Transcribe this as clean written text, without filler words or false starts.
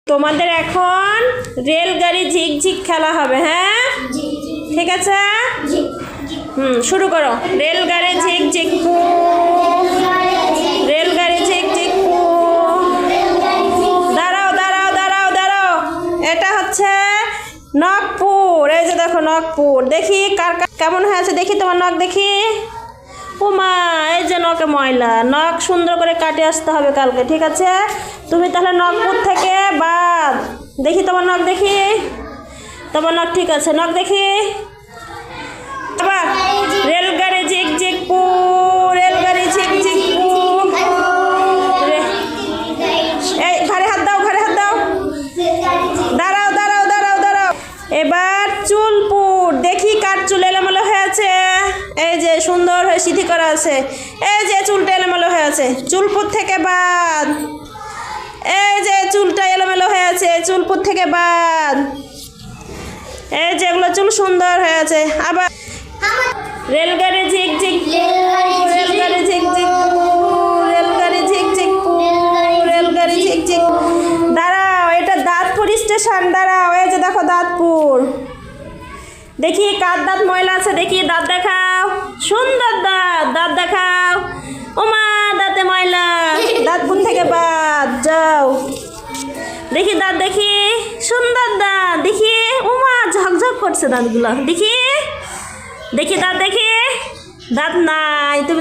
তোমাদের এখন রেলগাড়ি ঝিকঝিক খেলা হবে। হ্যাঁ, ঠিক আছে। শুরু করো। রেলগাড়ি ঝিকঝিক পু, রেলগাড়ি ঝিকঝিক পু। দাঁড়াও দাঁড়াও দাঁড়াও দাঁড়াও, এটা হচ্ছে নখপুর। এই যে দেখো নখপুর, দেখি কার কেমন হয়েছে দেখি, তোমার নখ দেখি। উমা, এই যে নখে ময়লা, নখ সুন্দর করে কাটে আসতে হবে কালকে, ঠিক আছে। তুমি তাহলে নখপুর থেকে বাদ। দেখি তোমার নখ দেখি, তোমার নখ ঠিক আছে, নখ দেখি। আবার রেলগাড়ি ঝিকঝিক পু, রেলগাড়ি ঝিকঝিক পু। এই ঘাড়ে হাত দাও, ঘাড়ে হাত দাও। দাঁড়াও দাঁড়াও দাঁড়াও দাঁড়াও। এবার চুলপুর, দেখি কার চুল এলোমেলো হয়েছে। এই যে সুন্দর হয়ে সিঁথি করা আছে, এই যে চুলটা এলোমেলো হয়ে আছে, চুলপুর থেকে বাদ। এই যে চুলটা এলোমেলো হয়ে আছে, চুলপুর থেকে বাদ। এই যে এগুলো চুল সুন্দর হয়ে আছে। আবার রেলগাড়ি ঝিকঝিক, রেলগাড়ি ঝিকঝিক, রেলগাড়ি ঝিকঝিক, রেলগাড়ি ঝিকঝিক। দাঁড়াও, এটা দাঁতপুর স্টেশন। দাঁড়াও, এই যে দেখো দাঁতপুর। দেখি কার দাঁত ময়লা আছে, দেখি দাঁত দেখাও। সুন্দর দাঁত, দাঁত দেখাও। ওমা, দাঁতে ময়লা, দাঁতপুর থেকে বাদ যাও। দেখি দাঁত দেখি, সুন্দর দাঁত দেখি। ওমা, ঝকঝক করছে দাঁতগুলো, দেখি দেখি দাঁত দেখি। দাঁত নাই, তুমি